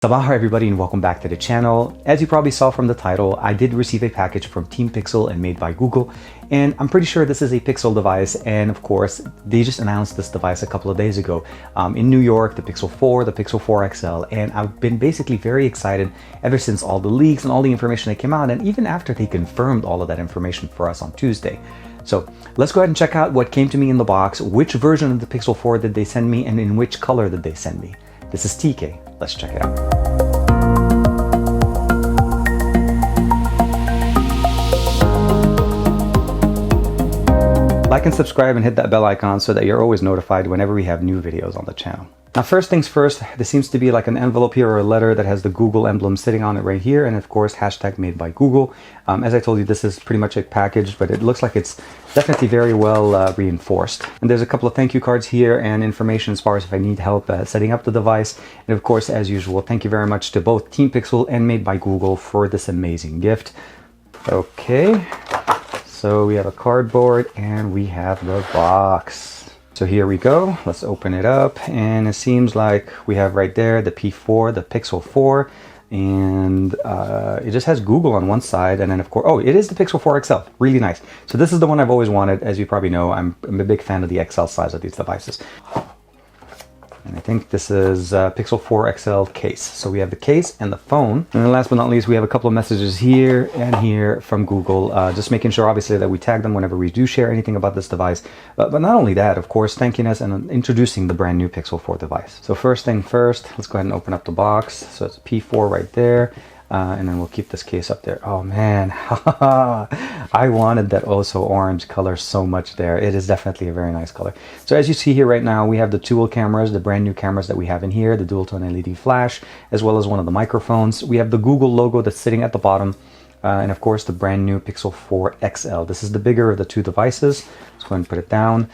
Sabah everybody and welcome back to the channel. As you probably saw from the title, I did receive a package from Team Pixel and made by Google, and I'm pretty sure this is a Pixel device, and of course they just announced this device a couple of days ago in New York, the Pixel 4, the Pixel 4 XL, and I've been basically very excited ever since all the leaks and all the information that came out, and even after they confirmed all of that information for us on Tuesday. So let's go ahead and check out what came to me in the box, which version of the Pixel 4 did they send me, and in which color did they send me. This is TK. Let's check it out. Like and subscribe and hit that bell icon so that you're always notified whenever we have new videos on the channel. Now, first things first, there seems to be like an envelope here or a letter that has the Google emblem sitting on it right here, and of course hashtag made by Google. As I told you, this is pretty much a package, but it looks like it's definitely very well reinforced. And there's a couple of thank you cards here and information as far as if I need help setting up the device. And of course, as usual, thank you very much to both Team Pixel and Made by Google for this amazing gift. Okay. So we have a cardboard and we have the box. So here we go. Let's open it up, and it seems like we have right there the P4, the Pixel 4, and it just has Google on one side, and then of course, oh, it is the Pixel 4 XL. Really nice. So this is the one I've always wanted. As you probably know, I'm a big fan of the XL size of these devices. And I think this is Pixel 4 XL case. So we have the case and the phone. And then last but not least, we have a couple of messages here and here from Google, just making sure obviously that we tag them whenever we do share anything about this device. But not only that, of course, thanking us and introducing the brand new Pixel 4 device. So first thing first, let's go ahead and open up the box. So it's a P4 right there. And then we'll keep this case up there. Oh man, I wanted that also orange color so much there. It is definitely a very nice color. So as you see here right now, we have the dual cameras, the brand new cameras that we have in here, the dual tone LED flash, as well as one of the microphones. We have the Google logo that's sitting at the bottom. And of course the brand new Pixel 4 XL. This is the bigger of the two devices. Let's go ahead and put it down.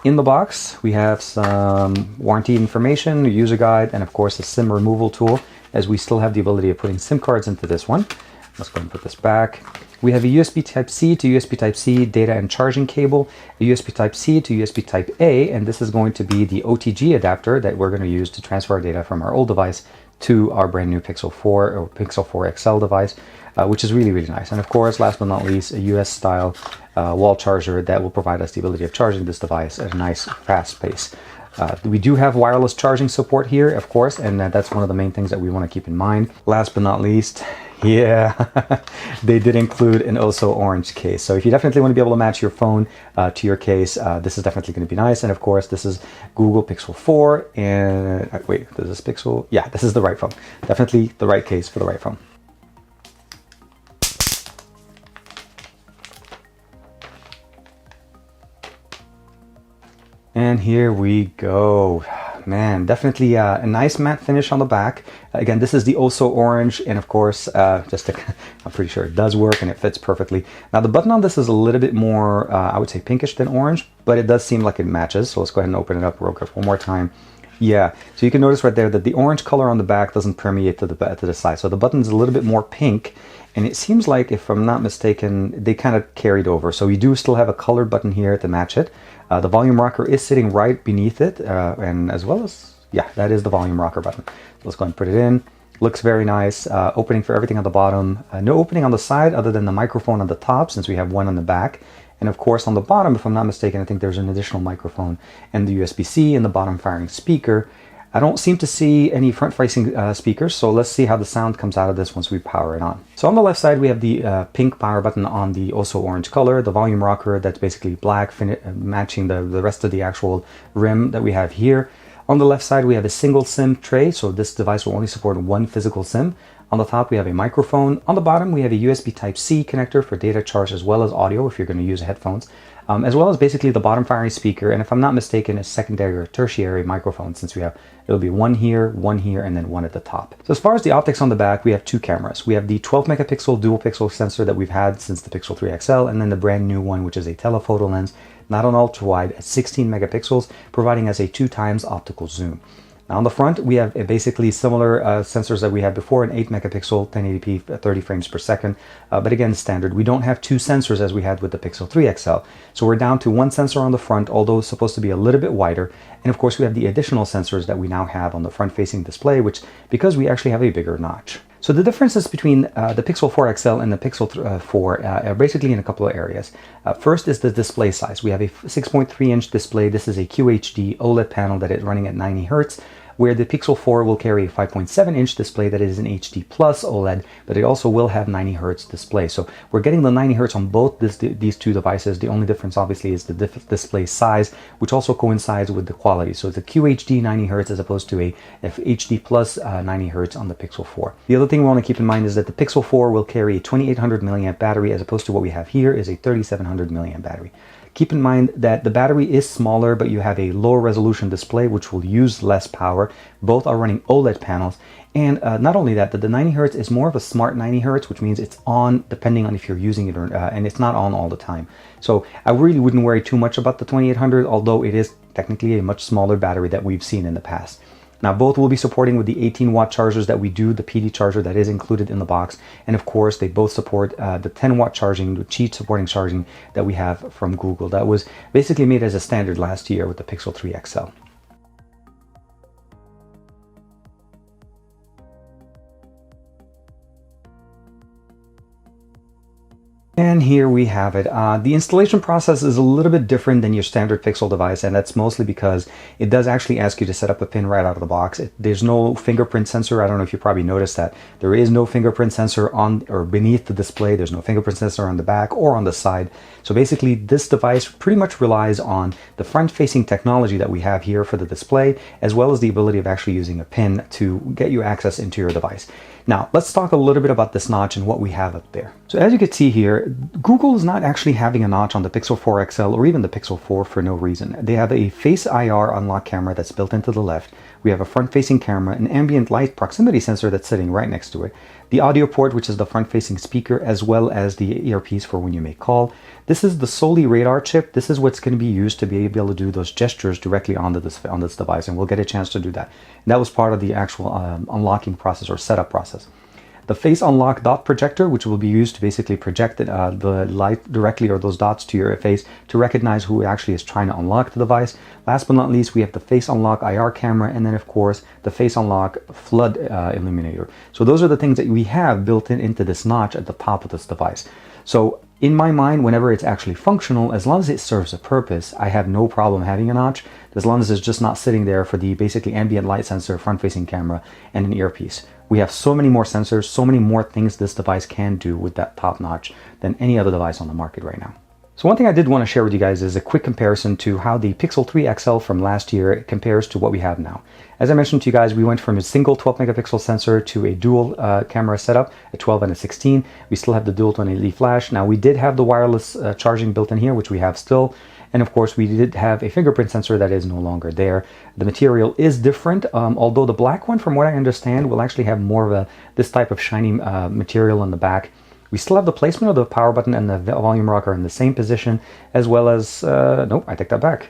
In the box, we have some warranty information, a user guide, and of course a SIM removal tool, as we still have the ability of putting SIM cards into this one. Let's go ahead and put this back. We have a USB Type-C to USB Type-C data and charging cable, a USB Type-C to USB Type-A, and this is going to be the OTG adapter that we're going to use to transfer our data from our old device to our brand new Pixel 4 or Pixel 4 XL device, which is really, really nice. And of course, last but not least, a US style wall charger that will provide us the ability of charging this device at a nice fast pace. We do have wireless charging support here, of course, and that's one of the main things that we want to keep in mind. Last but not least, yeah, they did include an also orange case. So if you definitely want to be able to match your phone to your case, this is definitely going to be nice. And of course, this is Google Pixel 4. And wait, is this Pixel? Yeah, this is the right phone. Definitely the right case for the right phone. And here we go. Man, definitely a nice matte finish on the back. Again, this is the Also Orange, and of course, I'm pretty sure it does work and it fits perfectly. Now the button on this is a little bit more, I would say pinkish than orange, but it does seem like it matches. So let's go ahead and open it up real quick one more time. Yeah, so you can notice right there that the orange color on the back doesn't permeate to the side. So the button's a little bit more pink, and it seems like, if I'm not mistaken, they kind of carried over. So we do still have a colored button here to match it. The volume rocker is sitting right beneath it, and as well as, yeah, that is the volume rocker button. So let's go ahead and put it in. Looks very nice. Opening for everything on the bottom. No opening on the side other than the microphone on the top, since we have one on the back. And of course on the bottom, if I'm not mistaken, I think there's an additional microphone and the USB-C and the bottom firing speaker. I don't seem to see any front-facing speakers, so let's see how the sound comes out of this once we power it on. So on the left side, we have the pink power button on the also orange color, the volume rocker that's basically black, matching the rest of the actual rim that we have here. On the left side, we have a single SIM tray, so this device will only support one physical SIM. On the top, we have a microphone. On the bottom, we have a USB Type-C connector for data charge as well as audio if you're going to use headphones, as well as basically the bottom firing speaker, and if I'm not mistaken, a secondary or tertiary microphone, since it'll be one here, and then one at the top. So as far as the optics on the back, we have two cameras. We have the 12 megapixel dual pixel sensor that we've had since the Pixel 3 XL, and then the brand new one, which is a telephoto lens, not an ultra wide, at 16 megapixels, providing us a 2x optical zoom. Now on the front, we have basically similar sensors that we had before, an 8 megapixel, 1080p, 30 frames per second. But again, standard. We don't have two sensors as we had with the Pixel 3 XL. So we're down to one sensor on the front, although it's supposed to be a little bit wider. And of course, we have the additional sensors that we now have on the front-facing display, which because we actually have a bigger notch. So the differences between the Pixel 4 XL and the Pixel 4 are basically in a couple of areas. First is the display size. We have a 6.3-inch display. This is a QHD OLED panel that is running at 90 Hertz, where the Pixel 4 will carry a 5.7-inch display that is an HD Plus OLED, but it also will have 90 Hertz display. So we're getting the 90 Hertz on both these two devices. The only difference obviously is the display size, which also coincides with the quality. So it's a QHD 90 Hertz as opposed to a HD Plus 90 Hertz on the Pixel 4. The other thing we want to keep in mind is that the Pixel 4 will carry a 2800 milliamp battery as opposed to what we have here is a 3700 milliamp battery. Keep in mind that the battery is smaller, but you have a lower resolution display, which will use less power. Both are running OLED panels. And not only that, the 90 Hertz is more of a smart 90 Hertz, which means it's on depending on if you're using it or and it's not on all the time. So I really wouldn't worry too much about the 2800, although it is technically a much smaller battery that we've seen in the past. Now both will be supporting with the 18-watt chargers that we do, the PD charger that is included in the box, and of course they both support the 10-watt charging, the Qi supporting charging that we have from Google. That was basically made as a standard last year with the Pixel 3 XL. And here we have it. The installation process is a little bit different than your standard Pixel device, and that's mostly because it does actually ask you to set up a pin right out of the box. There's no fingerprint sensor. I don't know if you probably noticed that. There is no fingerprint sensor on or beneath the display. There's no fingerprint sensor on the back or on the side. So basically, this device pretty much relies on the front-facing technology that we have here for the display, as well as the ability of actually using a pin to get you access into your device. Now, let's talk a little bit about this notch and what we have up there. So as you can see here, Google is not actually having a notch on the Pixel 4 XL or even the Pixel 4 for no reason. They have a Face IR unlock camera that's built into the left. We have a front-facing camera, an ambient light proximity sensor that's sitting right next to it, the audio port, which is the front-facing speaker, as well as the earpiece for when you make call. This is the Soli radar chip. This is what's going to be used to be able to do those gestures directly on this device, and we'll get a chance to do that. And that was part of the actual unlocking process or setup process. The Face Unlock dot projector, which will be used to basically project the light directly or those dots to your face to recognize who actually is trying to unlock the device. Last but not least, we have the Face Unlock IR camera, and then of course the Face Unlock flood illuminator. So those are the things that we have built into this notch at the top of this device. So in my mind, whenever it's actually functional, as long as it serves a purpose, I have no problem having a notch, as long as it's just not sitting there for the basically ambient light sensor, front-facing camera, and an earpiece. We have so many more sensors, so many more things this device can do with that top notch than any other device on the market right now. So one thing I did want to share with you guys is a quick comparison to how the Pixel 3 XL from last year compares to what we have now. As I mentioned to you guys, we went from a single 12 megapixel sensor to a dual camera setup, a 12 and a 16. We still have the dual 20LED flash. Now we did have the wireless charging built in here, which we have still. And of course, we did have a fingerprint sensor that is no longer there. The material is different, although the black one, from what I understand, will actually have more of this type of shiny material on the back. We still have the placement of the power button and the volume rocker in the same position, as well as, nope, I take that back.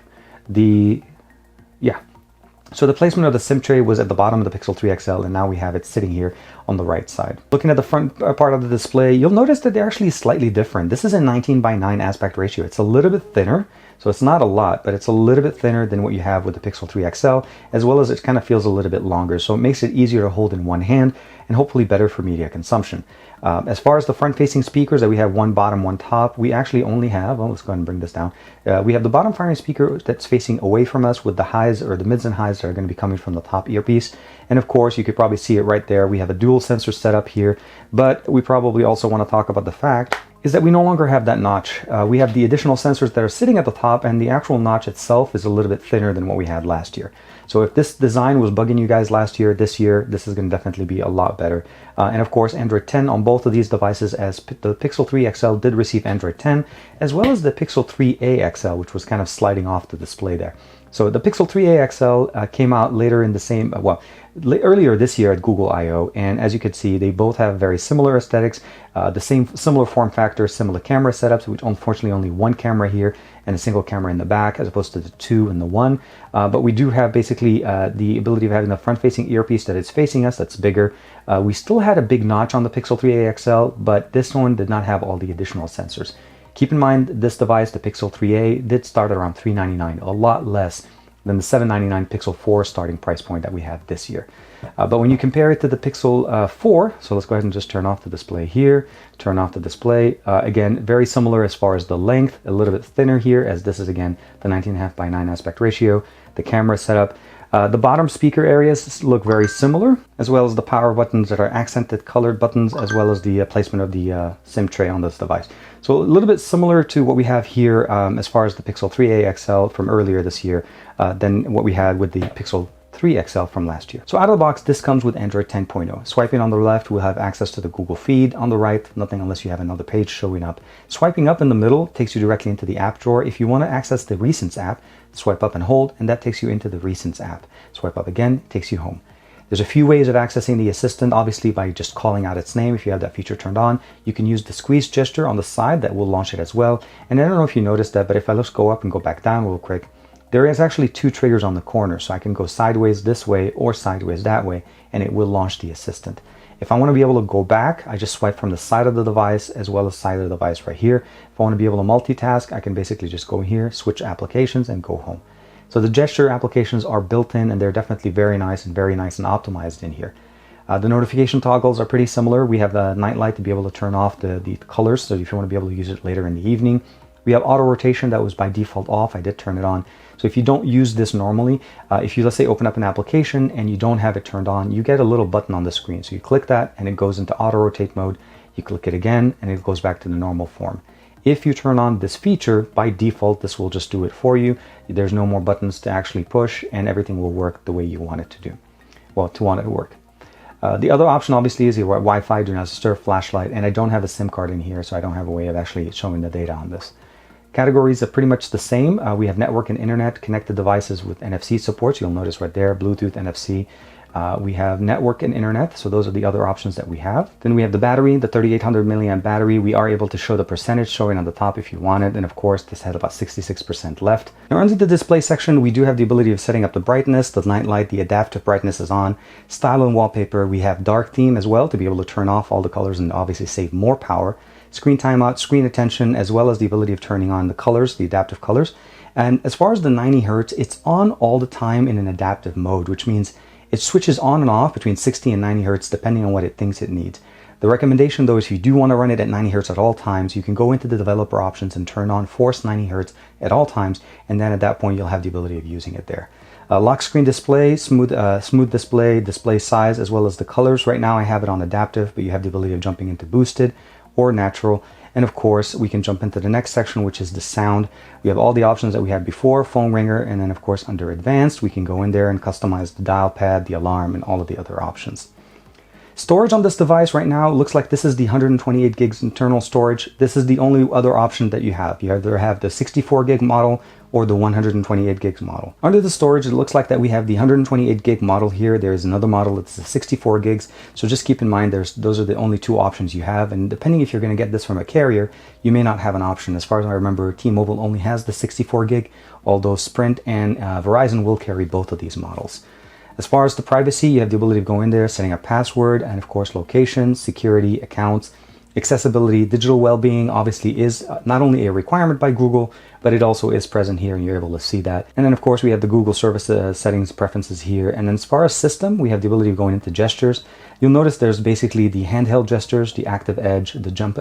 So the placement of the SIM tray was at the bottom of the Pixel 3 XL, and now we have it sitting here on the right side. Looking at the front part of the display, you'll notice that they're actually slightly different. This is a 19:9 aspect ratio. It's a little bit thinner, so it's not a lot, but it's a little bit thinner than what you have with the Pixel 3 XL, as well as it kind of feels a little bit longer, so it makes it easier to hold in one hand and hopefully better for media consumption. As far as the front-facing speakers, that we have one bottom, one top, we actually only have, well, let's go ahead and bring this down. We have the bottom firing speaker that's facing away from us with the highs or the mids and highs that are going to be coming from the top earpiece. And of course, you could probably see it right there. We have a dual sensor setup here, but we probably also want to talk about the fact is that we no longer have that notch. We have the additional sensors that are sitting at the top, and the actual notch itself is a little bit thinner than what we had last year. So if this design was bugging you guys last year, this year, this is going to definitely be a lot better. And of course, Android 10 on both of these devices, as the Pixel 3 XL did receive Android 10, as well as the Pixel 3a XL, which was kind of sliding off the display there. So the Pixel 3a XL came out later in the same, earlier this year at Google I/O, and as you can see, they both have very similar aesthetics, similar form factor, similar camera setups, which unfortunately only one camera here, and a single camera in the back as opposed to the 2 and the 1. But we do have basically the ability of having the front-facing earpiece that is facing us, that's bigger. We still had a big notch on the Pixel 3a XL, but this one did not have all the additional sensors. Keep in mind, this device, the Pixel 3a, did start at around $399, a lot less than the $799 Pixel 4 starting price point that we have this year. But when you compare it to the Pixel 4, so let's go ahead and just turn off the display here, turn off the display. Again, very similar as far as the length, a little bit thinner here, as this is again the 19.5 by 9 aspect ratio. The camera setup. The bottom speaker areas look very similar, as well as the power buttons that are accented colored buttons, as well as the placement of the SIM tray on this device. So a little bit similar to what we have here as far as the Pixel 3a XL from earlier this year than what we had with the Pixel 3 XL from last year. So out of the box, this comes with Android 10.0. Swiping on the left, we'll have access to the Google feed. On the right, nothing unless you have another page showing up. Swiping up in the middle takes you directly into the app drawer. If you want to access the Recents app, swipe up and hold, and that takes you into the Recents app. Swipe up again, takes you home. There's a few ways of accessing the assistant, obviously by just calling out its name if you have that feature turned on. You can use the squeeze gesture on the side, that will launch it as well. And I don't know if you noticed that, but if I just go up and go back down real quick, there is actually 2 triggers on the corner, so I can go sideways this way or sideways that way, and it will launch the assistant. If I want to be able to go back, I just swipe from the side of the device as well as side of the device right here. If I want to be able to multitask, I can basically just go here, switch applications, and go home. So the gesture applications are built in, and they're definitely very nice and optimized in here. The notification toggles are pretty similar. We have the night light to be able to turn off the colors, so if you want to be able to use it later in the evening. We have auto rotation that was by default off. I did turn it on. So if you don't use this normally, if you, let's say, open up an application and you don't have it turned on, you get a little button on the screen. So you click that and it goes into auto rotate mode. You click it again and it goes back to the normal form. If you turn on this feature, by default, this will just do it for you. There's no more buttons to actually push, and everything will work the way you want it to do. Well, to want it to work. The other option obviously is your Wi-Fi, do not disturb, flashlight, and I don't have a SIM card in here, so I don't have a way of actually showing the data on this. Categories are pretty much the same. We have network and internet, connected devices with NFC support. You'll notice right there, Bluetooth, NFC. We have network and internet, so those are the other options that we have. Then we have the battery, the 3800 milliamp battery. We are able to show the percentage showing on the top if you want it, and of course this has about 66% left. Now under the display section, we do have the ability of setting up the brightness, the night light, the adaptive brightness is on. Style and wallpaper, we have dark theme as well to be able to turn off all the colors and obviously save more power. Screen timeout, screen attention, as well as the ability of turning on the colors, the adaptive colors. And as far as the 90 Hertz, it's on all the time in an adaptive mode, which means it switches on and off between 60 and 90 Hertz depending on what it thinks it needs. The recommendation though is if you do want to run it at 90 Hertz at all times, you can go into the developer options and turn on force 90 Hertz at all times, and then at that point you'll have the ability of using it there. Lock screen display, smooth display, display size, as well as the colors. Right now I have it on adaptive, but you have the ability of jumping into boosted or natural. And of course, we can jump into the next section, which is the sound. We have all the options that we had before, phone ringer, and then of course under advanced, we can go in there and customize the dial pad, the alarm, and all of the other options. Storage on this device right now looks like this is the 128 gigs internal storage. This is the only other option that you have. You either have the 64 gig model or the 128 gigs model. Under the storage, it looks like that we have the 128 gig model here. There is another model that's the 64 gigs. So just keep in mind, those are the only 2 options you have. And depending if you're going to get this from a carrier, you may not have an option. As far as I remember, T-Mobile only has the 64 gig, although Sprint and Verizon will carry both of these models. As far as the privacy, you have the ability of going in there, setting a password, and of course location, security, accounts. Accessibility, digital well-being obviously is not only a requirement by Google, but it also is present here and you're able to see that. And then of course we have the Google service settings preferences here. And then as far as system, we have the ability of going into gestures. You'll notice there's basically the handheld gestures, the active edge, the jump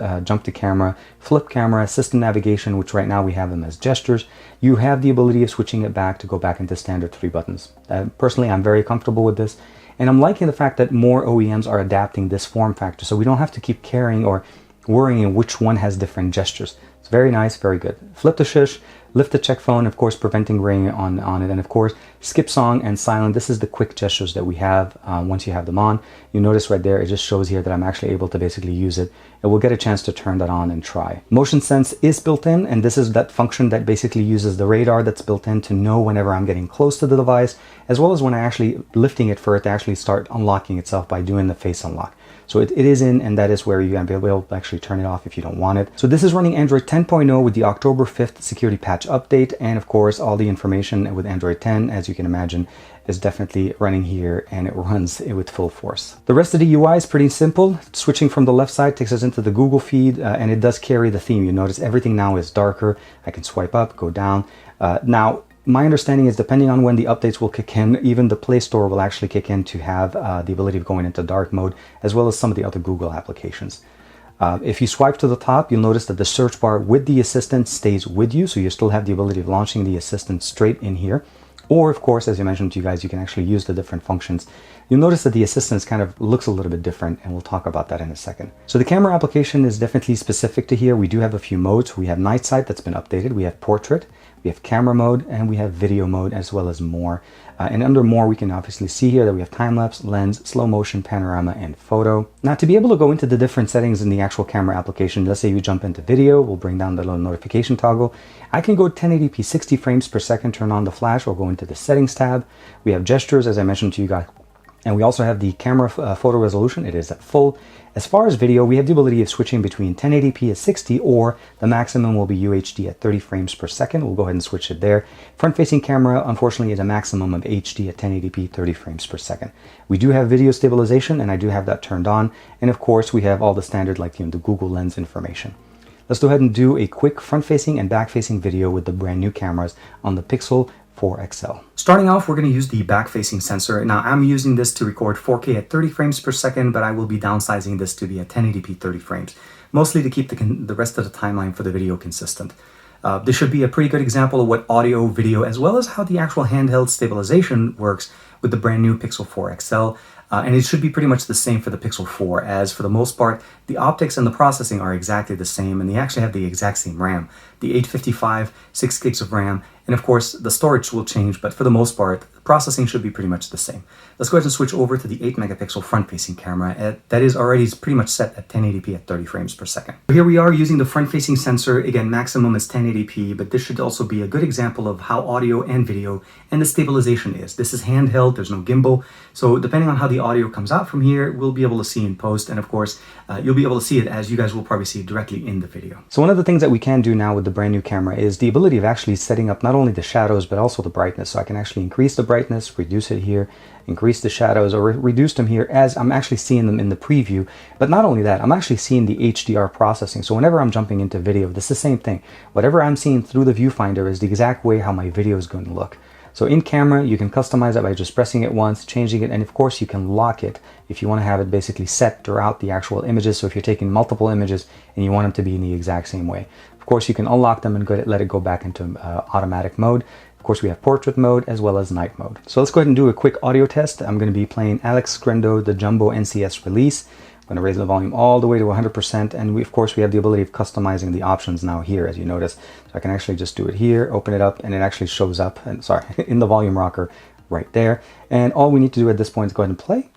to camera, flip camera, system navigation, which right now we have them as gestures. You have the ability of switching it back to go back into standard 3 buttons. Personally, I'm very comfortable with this. And I'm liking the fact that more OEMs are adapting this form factor, so we don't have to keep carrying or worrying which one has different gestures. It's very nice, very good. Flip to shush, lift the check phone, of course preventing ringing on it, and of course skip song and silent. This is the quick gestures that we have once you have them on. You notice right there, it just shows here that I'm actually able to basically use it, and we'll get a chance to turn that on and try. Motion sense is built in, and this is that function that basically uses the radar that's built in to know whenever I'm getting close to the device, as well as when I actually lifting it for it to actually start unlocking itself by doing the face unlock. So it is in, and that is where you're going to be able to actually turn it off if you don't want it. So this is running Android 10.0 with the October 5th security patch patch update, and of course all the information with Android 10, as you can imagine, is definitely running here, and it runs with full force. The rest of the UI is pretty simple. Switching from the left side takes us into the Google feed, and it does carry the theme. You notice everything now is darker. I can swipe up, go down. Now, my understanding is depending on when the updates will kick in, even the Play Store will actually kick in to have the ability of going into dark mode, as well as some of the other Google applications. If you swipe to the top, you'll notice that the search bar with the assistant stays with you, so you still have the ability of launching the assistant straight in here. Or, of course, as I mentioned to you guys, you can actually use the different functions. You'll notice that the assistant kind of looks a little bit different, and we'll talk about that in a second. So the camera application is definitely specific to here. We do have a few modes. We have night sight that's been updated. We have portrait, we have camera mode, and we have video mode, as well as more. And under more, we can obviously see here that we have time-lapse, lens, slow motion, panorama, and photo. Now, to be able to go into the different settings in the actual camera application, let's say you jump into video, we'll bring down the little notification toggle. I can go 1080p 60 frames per second, turn on the flash, or go into the settings tab. We have gestures, as I mentioned to you guys. And we also have the camera photo resolution. It is at full. As far as video, we have the ability of switching between 1080p at 60, or the maximum will be UHD at 30 frames per second. We'll go ahead and switch it there. Front-facing camera, unfortunately, is a maximum of HD at 1080p, 30 frames per second. We do have video stabilization, and I do have that turned on. And of course, we have all the standard, like the Google Lens information. Let's go ahead and do a quick front-facing and back-facing video with the brand new cameras on the Pixel 4 XL. Starting off, we're going to use the back-facing sensor. Now, I'm using this to record 4K at 30 frames per second, but I will be downsizing this to be at 1080p 30 frames, mostly to keep the rest of the timeline for the video consistent. This should be a pretty good example of what audio, video, as well as how the actual handheld stabilization works with the brand new Pixel 4 XL. And it should be pretty much the same for the Pixel 4, as for the most part, the optics and the processing are exactly the same, and they actually have the exact same RAM. The 855, 6 gigs of RAM, and of course, the storage will change, but for the most part, the processing should be pretty much the same. Let's go ahead and switch over to the 8 megapixel front-facing camera. That is already pretty much set at 1080p at 30 frames per second. Here we are using the front-facing sensor. Again, maximum is 1080p, but this should also be a good example of how audio and video and the stabilization is. This is handheld, there's no gimbal, so depending on how the audio comes out from here, we'll be able to see in post, and of course, you'll be able to see it as you guys will probably see it directly in the video. So one of the things that we can do now with the brand new camera is the ability of actually setting up not only the shadows, but also the brightness. So I can actually increase the brightness, reduce it here, increase the shadows, or reduce them here as I'm actually seeing them in the preview. But not only that, I'm actually seeing the HDR processing. So whenever I'm jumping into video, this is the same thing. Whatever I'm seeing through the viewfinder is the exact way how my video is going to look. So in camera, you can customize it by just pressing it once, changing it, and of course you can lock it if you want to have it basically set throughout the actual images. So if you're taking multiple images and you want them to be in the exact same way. Of course, you can unlock them and let it go back into automatic mode. Of course, we have portrait mode as well as night mode. So let's go ahead and do a quick audio test. I'm going to be playing Alex Skrendo, the Jumbo NCS release. I'm going to raise the volume all the way to 100%, and we, of course, we have the ability of customizing the options now here, as you notice. So I can actually just do it here, open it up, and it actually shows up, and sorry, in the volume rocker right there. And all we need to do at this point is go ahead and play.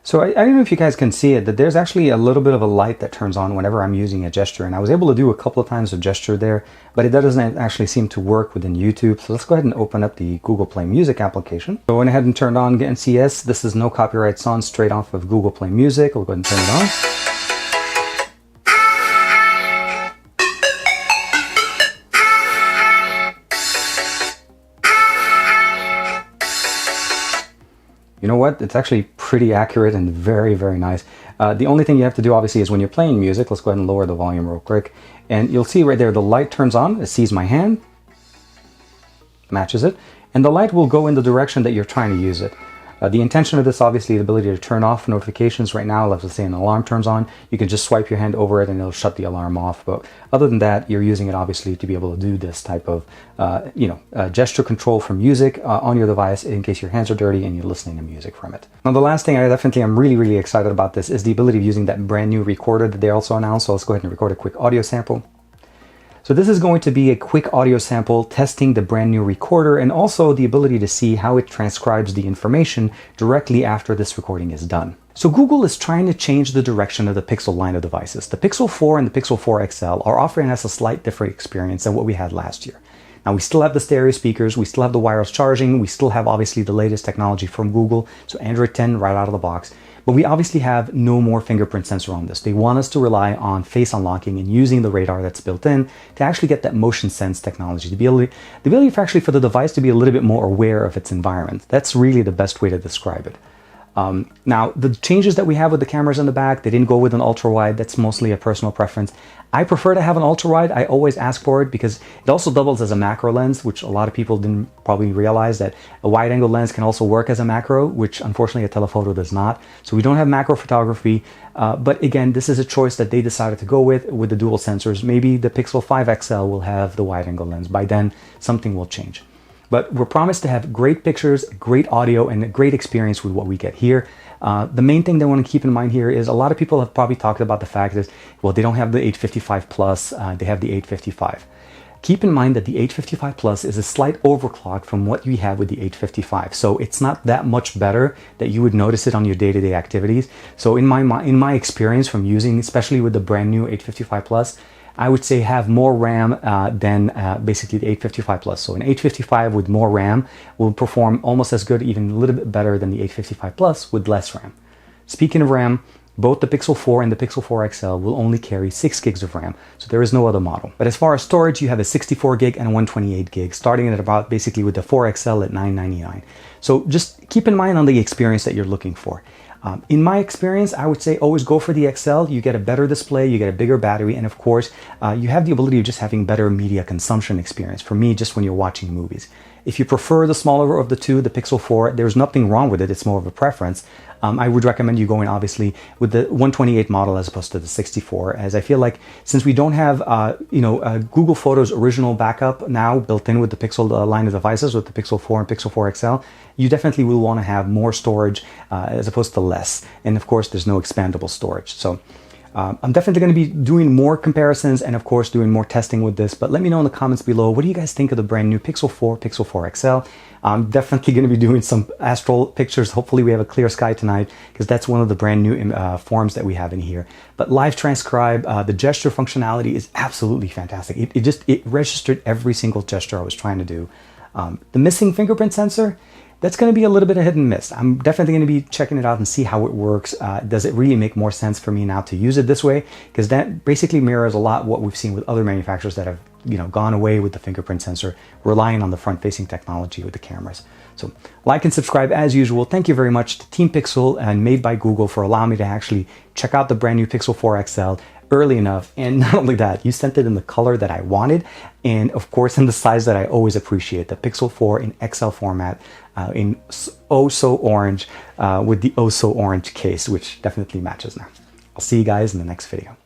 So I don't know if you guys can see it, that there's actually a little bit of a light that turns on whenever I'm using a gesture. And I was able to do a couple of times a gesture there, but it doesn't actually seem to work within YouTube. So let's go ahead and open up the Google Play Music application. So I went ahead and turned on NCS. This is no copyright song, straight off of Google Play Music. We'll go ahead and turn it on. You know what? It's actually pretty accurate and very, very nice. The only thing you have to do, obviously, is when you're playing music, let's go ahead and lower the volume real quick. And you'll see right there, the light turns on, it sees my hand, matches it, and the light will go in the direction that you're trying to use it. The intention of this, obviously, the ability to turn off notifications right now, let's say an alarm turns on, you can just swipe your hand over it and it'll shut the alarm off. But other than that, you're using it obviously to be able to do this type of, gesture control for music on your device in case your hands are dirty and you're listening to music from it. Now, the last thing I definitely am really, really excited about this is the ability of using that brand new recorder that they also announced. So let's go ahead and record a quick audio sample. So this is going to be a quick audio sample testing the brand new recorder and also the ability to see how it transcribes the information directly after this recording is done. So Google is trying to change the direction of the Pixel line of devices. The Pixel 4 and the Pixel 4 XL are offering us a slight different experience than what we had last year. Now, we still have the stereo speakers, we still have the wireless charging, we still have obviously the latest technology from Google, so Android 10 right out of the box. But we obviously have no more fingerprint sensor on this. They want us to rely on face unlocking and using the radar that's built in to actually get that motion sense technology, the ability for actually for the device to be a little bit more aware of its environment. That's really the best way to describe it. Now, the changes that we have with the cameras in the back, they didn't go with an ultra wide. That's mostly a personal preference. I prefer to have an ultra wide. I always ask for it because it also doubles as a macro lens, which a lot of people didn't probably realize that a wide angle lens can also work as a macro, which unfortunately a telephoto does not. So we don't have macro photography. But again, this is a choice that they decided to go with the dual sensors. Maybe the Pixel 5 XL will have the wide angle lens. By then, something will change. But we're promised to have great pictures, great audio, and a great experience with what we get here. The main thing that I want to keep in mind here is a lot of people have probably talked about the fact that, well, they don't have the 855 Plus, they have the 855. Keep in mind that the 855 Plus is a slight overclock from what we have with the 855. So it's not that much better that you would notice it on your day-to-day activities. So in my experience from using, especially with the brand new 855 Plus, I would say have more RAM than basically the 855 Plus. So an 855 with more RAM will perform almost as good, even a little bit better than the 855 Plus with less RAM. Speaking of RAM, both the Pixel 4 and the Pixel 4 XL will only carry 6 gigs of RAM, so there is no other model. But as far as storage, you have a 64 gig and a 128 gig, starting at about basically with the 4 XL at $999. So just keep in mind on the experience that you're looking for. In my experience, I would say always go for the XL. You get a better display, you get a bigger battery, and of course, you have the ability of just having better media consumption experience. For me, just when you're watching movies. If you prefer the smaller of the two, the Pixel 4, there's nothing wrong with it. It's more of a preference. I would recommend you going obviously with the 128 model as opposed to the 64, as I feel like since we don't have Google Photos original backup now built in with the Pixel line of devices with the Pixel 4 and Pixel 4 XL, you definitely will want to have more storage as opposed to less. And of course, there's no expandable storage. So I'm definitely going to be doing more comparisons and of course doing more testing with this, but let me know in the comments below, what do you guys think of the brand new Pixel 4, Pixel 4 XL? I'm definitely going to be doing some astral pictures. Hopefully we have a clear sky tonight because that's one of the brand new forms that we have in here. But live transcribe, the gesture functionality is absolutely fantastic. It registered every single gesture I was trying to do. The missing fingerprint sensor, that's going to be a little bit of hit and miss. I'm definitely going to be checking it out and see how it works. Does it really make more sense for me now to use it this way? Because that basically mirrors a lot what we've seen with other manufacturers that have gone away with the fingerprint sensor, relying on the front-facing technology with the cameras. So like and subscribe as usual. Thank you very much to Team Pixel and Made by Google for allowing me to actually check out the brand new Pixel 4 XL early enough. And not only that, you sent it in the color that I wanted, and of course in the size that I always appreciate, the Pixel 4 in XL format, in oh so orange, with the oh so orange case, which definitely matches now. I'll see you guys in the next video.